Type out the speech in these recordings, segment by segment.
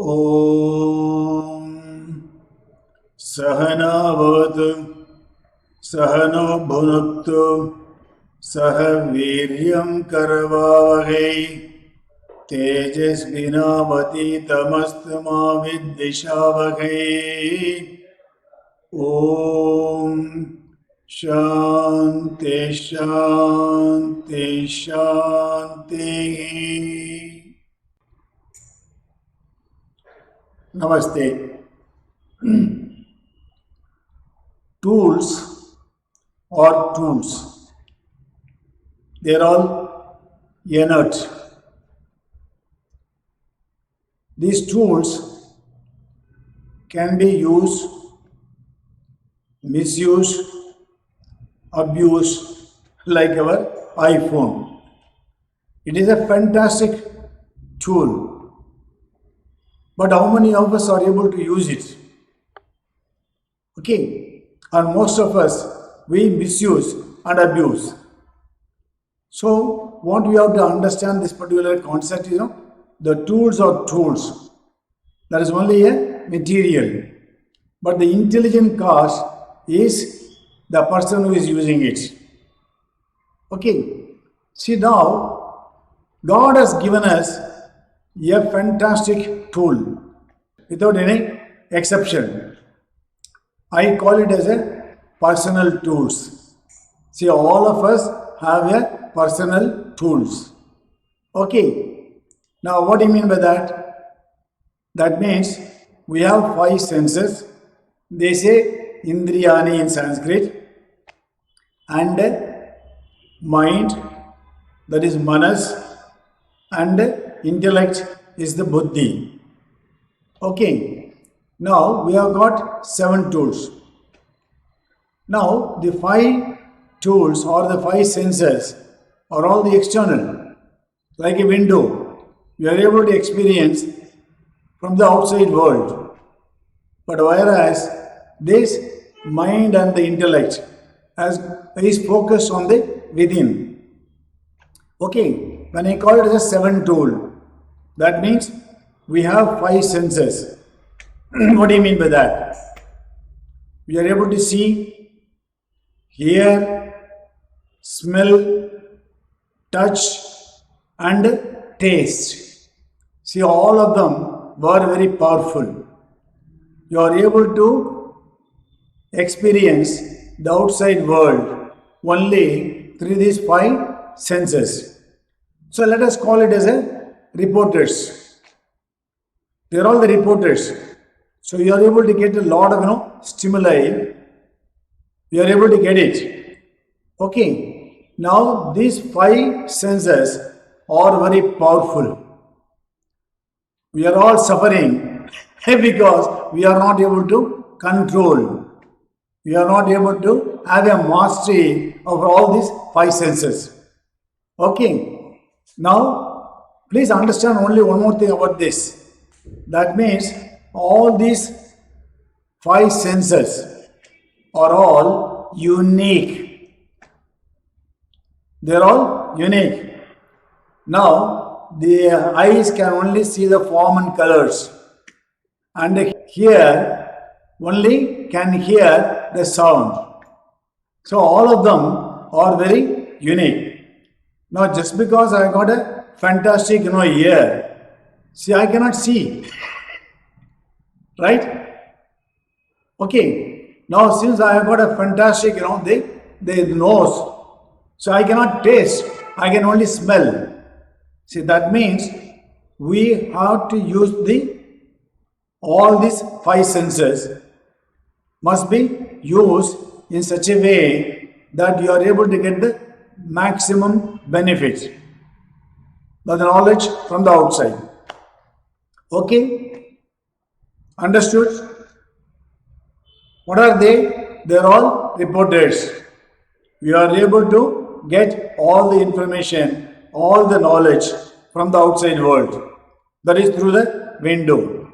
ॐ सहना भवतु सहनो भुनक्तु सह वीर्यं करवावहै तेजस्विनावतीतमस्तु मा विद्विषावहै। ॐ शान्ति शान्ति शान्तिः। Namaste. Tools or tools, they're all inert. These tools can be used, misused, abused, like our iPhone. It is a fantastic tool, but how many of us are able to use it? Okay, and most of us, we misuse and abuse. So what we have to understand this particular concept is, the tools are tools. That is only a material. But the intelligent cost is the person who is using it. Okay, see now, God has given us a fantastic tool without any exception. I call it as a personal tools. See, all of us have a personal tools. Okay, now what do you mean by that? That means we have 5 senses. They say Indriyani in Sanskrit, and mind, that is Manas, and intellect is the Buddhi. Okay, now we have got 7 tools. Now the 5 tools or the 5 senses are all the external. Like a window, you are able to experience from the outside world. But whereas this mind and the intellect is focused on the within. Okay, when I call it as a 7 tool, that means we have 5 senses. What do you mean by that? We are able to see, hear, smell, touch, and taste. See, all of them were very powerful. You are able to experience the outside world only through these 5 senses. So let us call it as a reporters. They are all the reporters. So you are able to get a lot of stimuli. You are able to get it. Okay. Now these 5 senses are very powerful. We are all suffering because we are not able to control. We are not able to have a mastery over all these 5 senses. Okay. Now, please understand only one more thing about this. That means all these 5 senses are all unique. They are all unique. Now, the eyes can only see the form and colors, and here only can hear the sound. So all of them are very unique. Now just because I got a fantastic ear, see, I cannot see, right? Okay, now since I have got a fantastic the nose, so I cannot taste, I can only smell. See, that means we have to use all these 5 senses must be used in such a way that you are able to get the maximum benefit, the knowledge from the outside. Okay? Understood? What are they? They are all reporters. We are able to get all the information, all the knowledge from the outside world. That is through the window.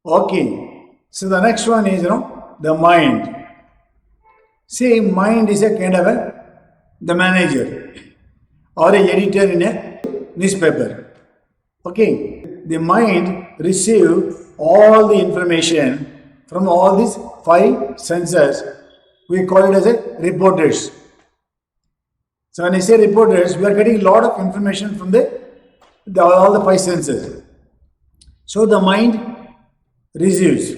Okay. So the next one is, the mind. See, mind is a kind of the manager or a editor in a newspaper. Okay, the mind receive all the information from all these five senses. We call it as a reporters. So when I say reporters, we are getting a lot of information from all the five senses. So the mind receives.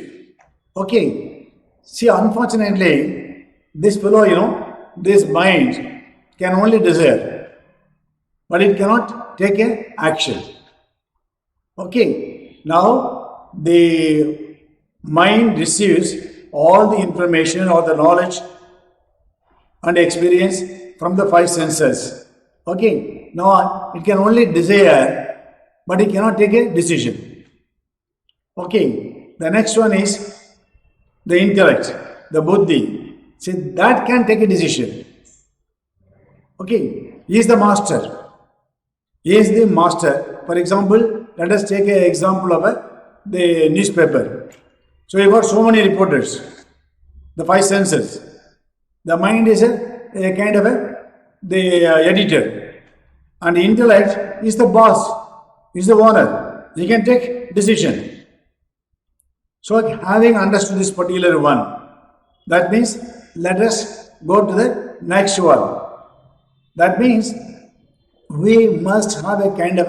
Okay. See, unfortunately, this fellow, this mind can only desire, but it cannot take a action. Okay. Now the mind receives all the information or the knowledge and experience from the five senses. Okay. Now it can only desire, but it cannot take a decision. Okay. The next one is the intellect, the buddhi. See, that can take a decision. Okay. He is the master. He is the master. For example, let us take an example of the newspaper. So you got so many reporters, the five senses. The mind is a kind of the editor, and the intellect is the boss, is the owner. He can take decision. So having understood this particular one, that means let us go to the next one. That means we must have a kind of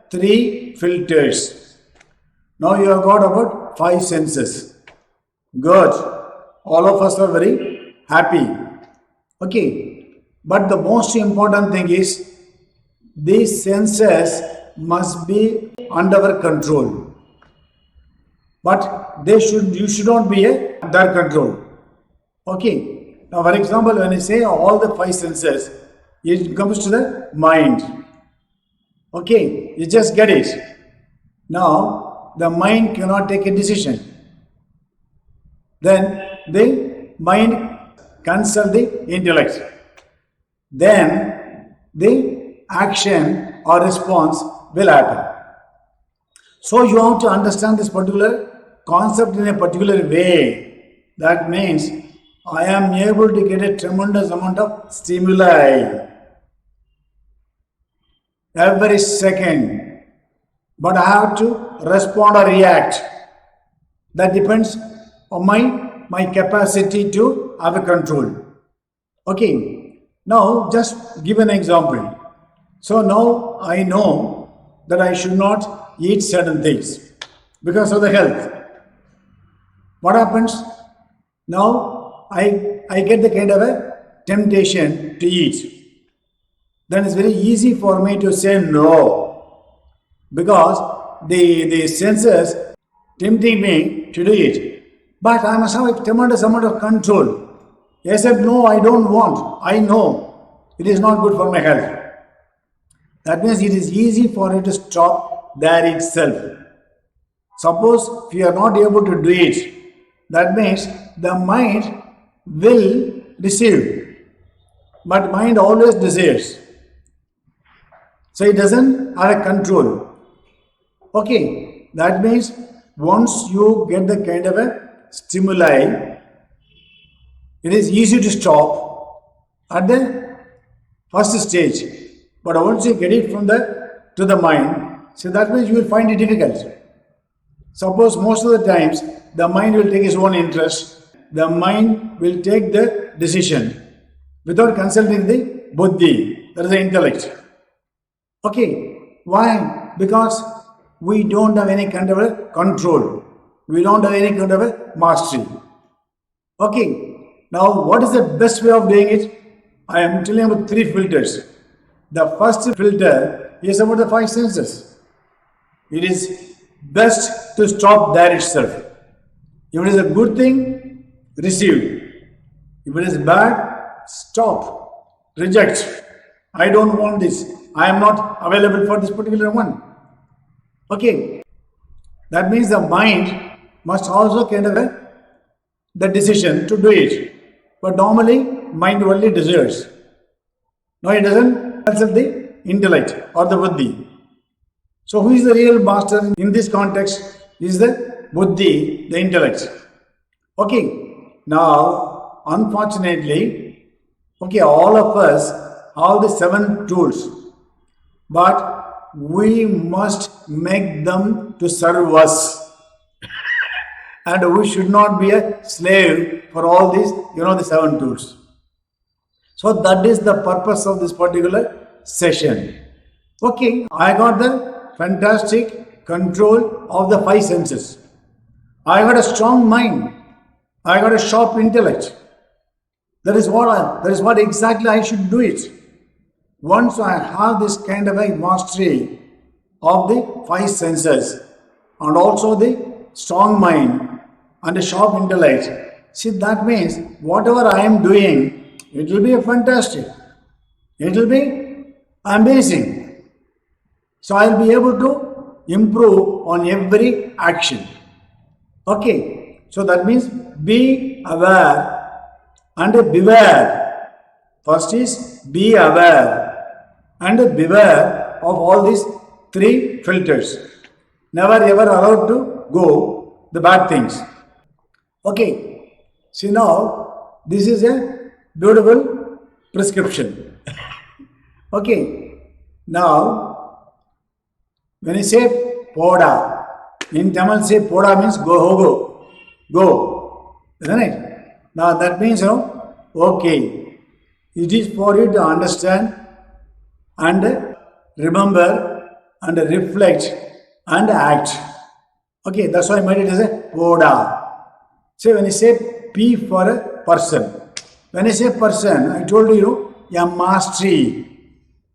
three filters. Now you have got about five senses. Good. All of us are very happy. Okay. But the most important thing is these senses must be under our control. But you should not be under control. Okay. Now, for example, when I say all the five senses, it comes to the mind. Okay. You just get it. Now, the mind cannot take a decision. Then the mind consult the intellect. Then the action or response will happen. So you have to understand this particular concept in a particular way. That means I am able to get a tremendous amount of stimuli every second, but I have to respond or react. That depends on my capacity to have a control. Okay. Now just give an example. So now I know that I should not eat certain things because of the health. What happens? Now I get the kind of a temptation to eat. Then it's very easy for me to say no because the senses tempting me to do it. But I must have a tremendous amount of control. I said, no, I don't want. I know it is not good for my health. That means it is easy for it to stop there itself. Suppose if you are not able to do it, that means the mind will receive. But mind always desires. So it doesn't have a control. Okay, that means once you get the kind of a stimuli, it is easy to stop at the first stage. But once you get it to the mind, so that means you will find it difficult. Suppose most of the times the mind will take its own interest, the mind will take the decision without consulting the buddhi, that is the intellect. Okay, why? Because we don't have any kind of a control. We don't have any kind of a mastery. Okay, now what is the best way of doing it? I am telling you about three filters. The first filter is about the five senses. It is best to stop there itself. If it is a good thing, receive. If it is bad, stop. Reject. I don't want this. I am not available for this particular one. Okay. That means the mind must also kind of the decision to do it. But normally, mind only desires. No, it doesn't consult the intellect or the buddhi. So who is the real master in this context? Is the buddhi, the intellect. Okay. Now, unfortunately, okay, all of us have the 7 tools. But we must make them to serve us. And we should not be a slave for all these, the 7 tools. So that is the purpose of this particular session. Okay, I got the fantastic control of the 5 senses. I got a strong mind. I got a sharp intellect. That is what exactly I should do it. Once I have this kind of a mastery of the 5 senses and also the strong mind and a sharp intellect, see, that means whatever I am doing, it will be fantastic. It will be amazing. So I will be able to improve on every action. Okay, so that means be aware and beware. First is be aware and beware of all these 3 filters. Never ever allowed to go the bad things. Okay, see, now this is a beautiful prescription. Okay, now when you say poda, in Tamil say poda means go, isn't it? Now that means, okay, it is for you to understand and remember and reflect and act. Okay, that's why I made it as a poda. So when you say P for a person, when I say person, I told you a mastery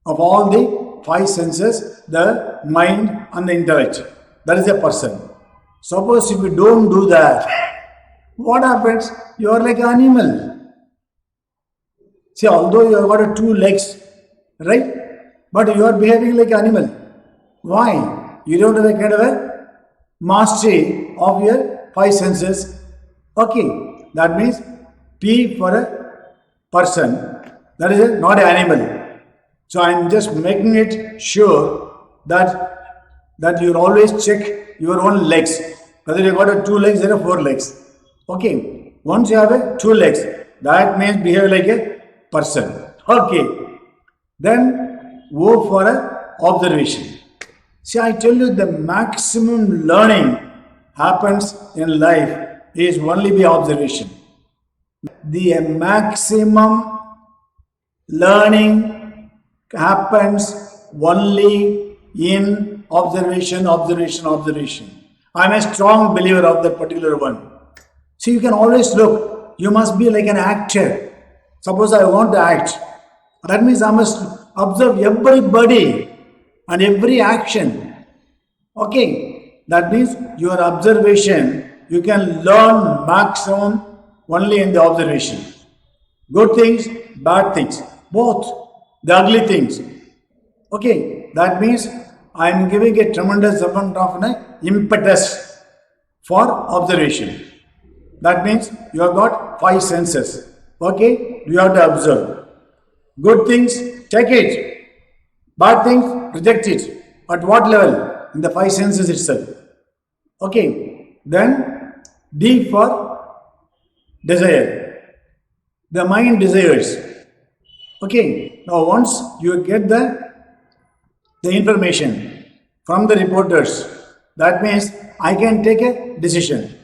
of all the 5 senses, the mind and the intellect. That is a person. Suppose if you don't do that, what happens? You are like an animal. See, although you have got 2 legs, right? But you are behaving like an animal. Why? You don't have a kind of a mastery of your 5 senses. Okay, that means P for a person. That is not an animal. So I am just making it sure that you always check your own legs. Whether you got 2 legs or 4 legs. Okay, once you have 2 legs, that means behave like a person. Okay, then go for a observation. See, I tell you, the maximum learning happens in life is only by observation. The maximum learning happens only in observation. I am a strong believer of that particular one. So you can always look, you must be like an actor. Suppose I want to act. That means I must observe everybody and every action. Okay, that means your observation, you can learn maximum only in the observation. Good things, bad things, both, the ugly things. Okay, that means I am giving a tremendous amount of an impetus for observation. That means you have got 5 senses. Okay, you have to observe. Good things, take it. Bad things, reject it. At what level? In the 5 senses itself. Okay, then D for desire. The mind desires. Okay, now once you get the information from the reporters, that means I can take a decision.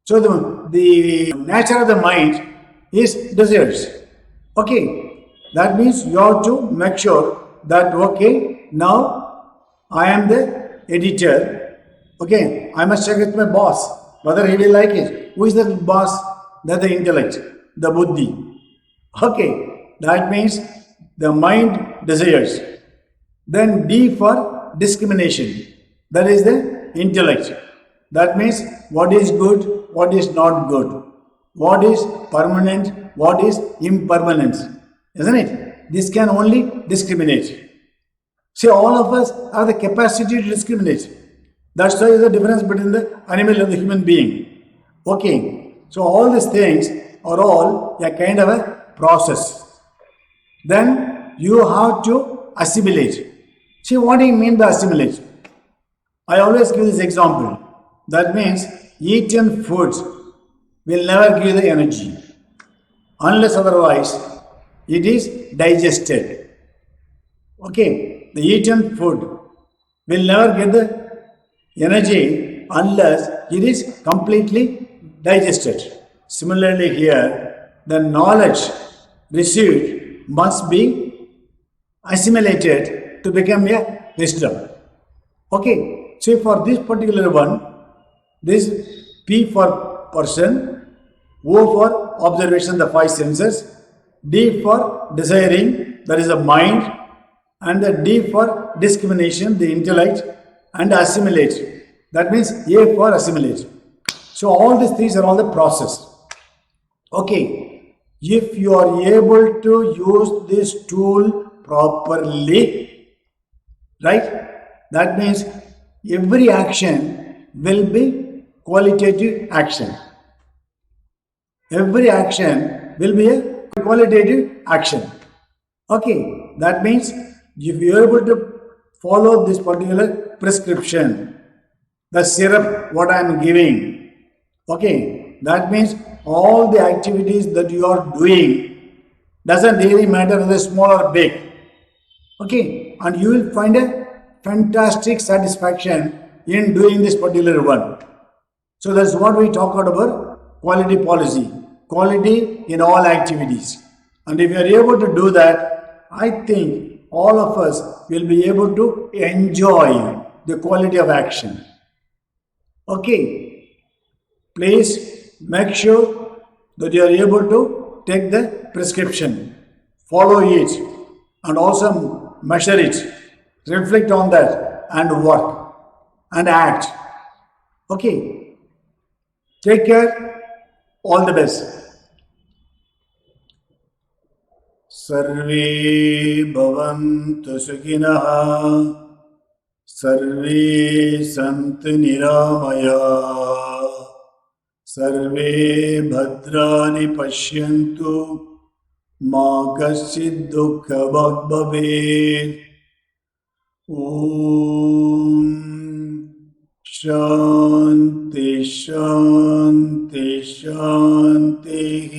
So the nature of the mind is desires. Okay, that means you have to make sure that, okay, now I am the editor. Okay, I must check with my boss whether he will like it. Who is the boss? That's the intellect, the buddhi. Okay, that means the mind desires. Then D for discrimination. That is the intellect. That means what is good, what is not good, what is permanent, what is impermanent. Isn't it? This can only discriminate. See, all of us have the capacity to discriminate. That's why the difference between the animal and the human being. Okay, so all these things are all a kind of a process. Then you have to assimilate. See, what do you mean by assimilate? I always give this example. That means eaten foods will never give the energy. Unless otherwise, it is digested. Okay, the eaten food will never get the energy unless it is completely digested. Similarly, here, the knowledge received must be assimilated to become a wisdom. Okay, so for this particular one, this P for person, O for observation, the five senses, D for desiring, that is the mind, and the D for discrimination, the intellect, and assimilate. That means A for assimilate. So all these things are all the process. Okay, if you are able to use this tool properly, right, that means every action will be qualitative action. Every action will be a qualitative action. Okay, that means if you are able to follow this particular prescription, the syrup what I am giving, okay, that means all the activities that you are doing doesn't really matter whether small or big. Okay, and you will find a fantastic satisfaction in doing this particular one. So that's what we talk about quality policy, quality in all activities. And if you are able to do that, I think all of us will be able to enjoy the quality of action. Okay, please make sure that you are able to take the prescription, follow it, and also measure it, reflect on that, and work and act. Okay, take care, all the best. सर्वे भवन्तु सुखिनः, सर्वे सन्तु निरामयाः, सर्वे भद्राणि पश्यन्तु, मा कश्चित् दुःखभाग् भवेत्। ॐ शान्ति शान्ति शान्तिः।